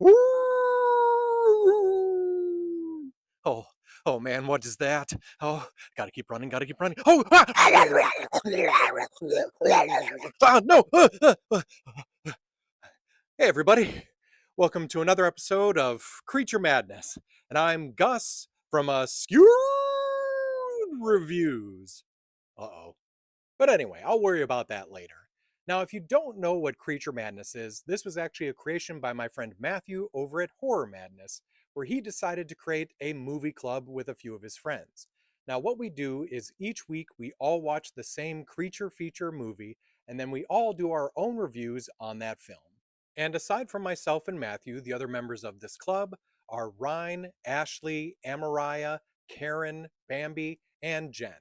Woo! Oh, oh man, what is that? Oh, gotta keep running, gotta keep running. Oh, ah! Ah, no! Hey, everybody. Welcome to another episode of Creature Madness. And I'm Gus from Askewed Reviews. Uh-oh. But anyway, I'll worry about that later. Now, if you don't know what Creature Madness is, this was actually a creation by my friend Matthew over at Horror Madness, where he decided to create a movie club with a few of his friends. Now, what we do is each week we all watch the same creature feature movie, and then we all do our own reviews on that film. And aside from myself and Matthew, the other members of this club are Ryan, Ashley, Amariah, Karen, Bambi, and Jen.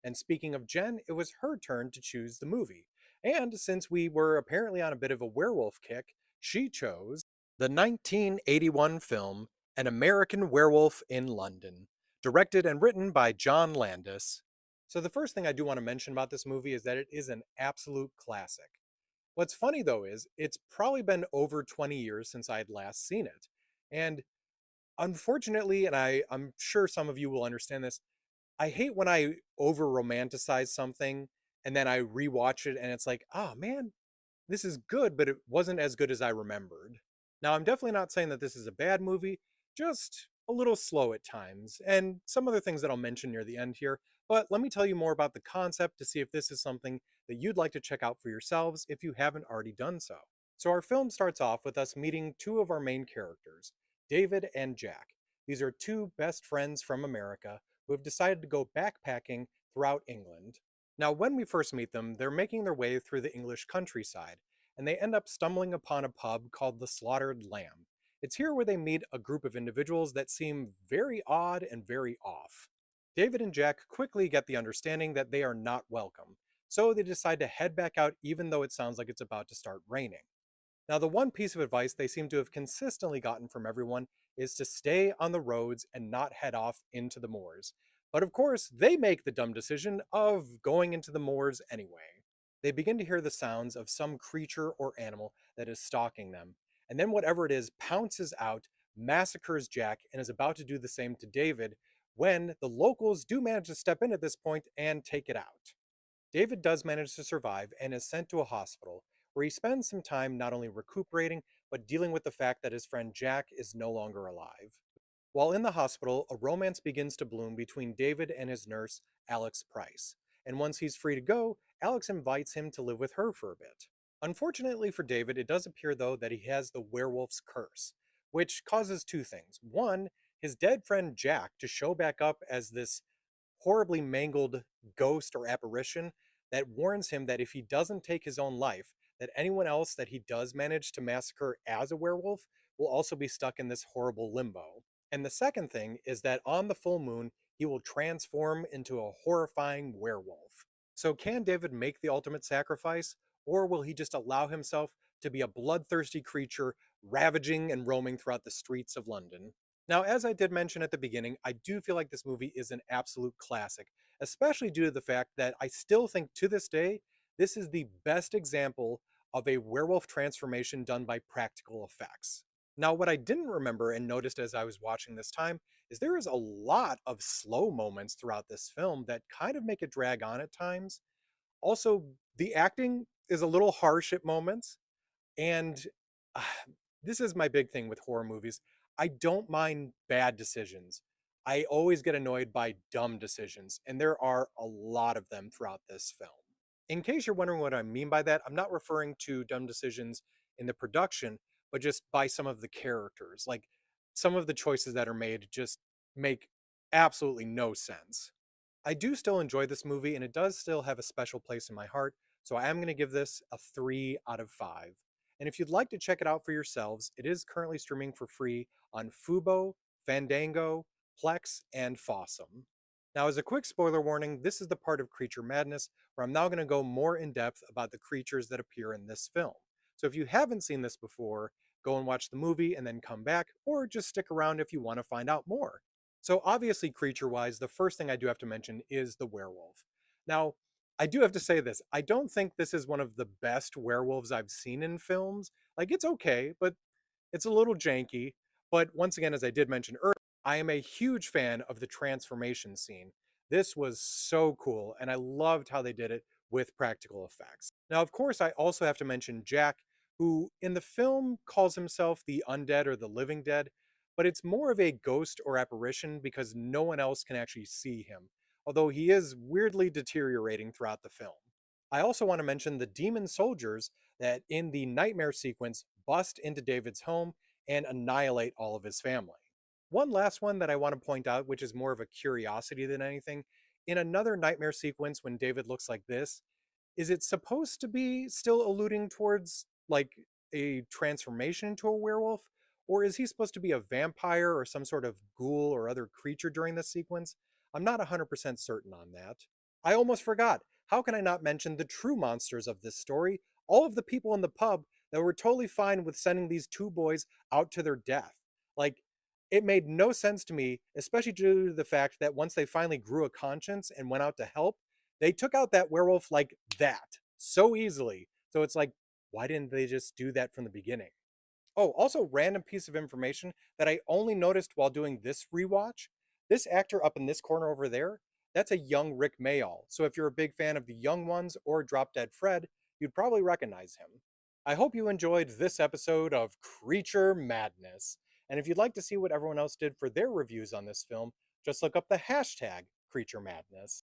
And speaking of Jen, it was her turn to choose the movie. And since we were apparently on a bit of a werewolf kick, she chose the 1981 film An American Werewolf in London, directed and written by John Landis. So the first thing I do want to mention about this movie is that it is an absolute classic. What's funny though is it's probably been over 20 years since I had last seen it. And unfortunately, and I'm sure some of you will understand this, I hate when I over romanticize something and then I rewatch it and it's like, oh man, this is good, but it wasn't as good as I remembered. Now, I'm definitely not saying that this is a bad movie, just a little slow at times, and some other things that I'll mention near the end here. But let me tell you more about the concept to see if this is something that you'd like to check out for yourselves if you haven't already done so. So, our film starts off with us meeting two of our main characters, David and Jack. These are two best friends from America who have decided to go backpacking throughout England. Now, when we first meet them, they're making their way through the English countryside, and they end up stumbling upon a pub called the Slaughtered Lamb. It's here where they meet a group of individuals that seem very odd and very off. David and Jack quickly get the understanding that they are not welcome, so they decide to head back out even though it sounds like it's about to start raining. Now, the one piece of advice they seem to have consistently gotten from everyone is to stay on the roads and not head off into the moors. But of course, they make the dumb decision of going into the moors anyway. They begin to hear the sounds of some creature or animal that is stalking them, and then whatever it is pounces out, massacres Jack, and is about to do the same to David when the locals do manage to step in at this point and take it out. David does manage to survive and is sent to a hospital where he spends some time not only recuperating, but dealing with the fact that his friend Jack is no longer alive. While in the hospital, a romance begins to bloom between David and his nurse, Alex Price. And once he's free to go, Alex invites him to live with her for a bit. Unfortunately for David, it does appear though that he has the werewolf's curse, which causes two things. One, his dead friend Jack to show back up as this horribly mangled ghost or apparition that warns him that if he doesn't take his own life, that anyone else that he does manage to massacre as a werewolf will also be stuck in this horrible limbo. And the second thing is that on the full moon, he will transform into a horrifying werewolf. So, can David make the ultimate sacrifice, or will he just allow himself to be a bloodthirsty creature ravaging and roaming throughout the streets of London? Now, as I did mention at the beginning, I do feel like this movie is an absolute classic, especially due to the fact that I still think to this day, this is the best example of a werewolf transformation done by practical effects. Now, what I didn't remember and noticed as I was watching this time is there is a lot of slow moments throughout this film that kind of make it drag on at times. Also, the acting is a little harsh at moments, and uh, this is my big thing with horror movies. I don't mind bad decisions. I always get annoyed by dumb decisions, and there are a lot of them throughout this film. In case you're wondering what I mean by that, I'm not referring to dumb decisions in the production, but just by some of the characters. Like some of the choices that are made just make absolutely no sense. I do still enjoy this movie, and it does still have a special place in my heart, so I am going to give this a 3 out of 5. And if you'd like to check it out for yourselves, it is currently streaming for free on Fubo, Fandango, Plex, and Fossum. Now, as a quick spoiler warning, this is the part of Creature Madness where I'm now going to go more in depth about the creatures that appear in this film. So if you haven't seen this before, go and watch the movie and then come back, or just stick around if you want to find out more. So obviously, creature-wise, the first thing I do have to mention is the werewolf. Now, I do have to say this. I don't think this is one of the best werewolves I've seen in films. Like, it's okay, but It's a little janky, but once again, as I did mention earlier, I am a huge fan of the transformation scene. This was so cool, and I loved how they did it with practical effects. Now, of course, I also have to mention Jack, who in the film calls himself the undead or the living dead, but it's more of a ghost or apparition because no one else can actually see him, although he is weirdly deteriorating throughout the film. I also want to mention the demon soldiers that in the nightmare sequence bust into David's home and annihilate all of his family. One last one that I want to point out, which is more of a curiosity than anything, in another nightmare sequence when David looks like this, is it supposed to be still alluding towards like a transformation into a werewolf? Or is he supposed to be a vampire or some sort of ghoul or other creature during this sequence? I'm not 100% certain on that. I almost forgot. How can I not mention the true monsters of this story? All of the people in the pub that were totally fine with sending these two boys out to their death. Like, it made no sense to me, especially due to the fact that once they finally grew a conscience and went out to help, they took out that werewolf like that so easily. So it's like, why didn't they just do that from the beginning? Oh, also, random piece of information that I only noticed while doing this rewatch. This actor up in this corner over there, that's a young Rick Mayall. So if you're a big fan of the young ones or Drop Dead Fred, you'd probably recognize him. I hope you enjoyed this episode of Creature Madness. And if you'd like to see what everyone else did for their reviews on this film, just look up the hashtag Creature Madness.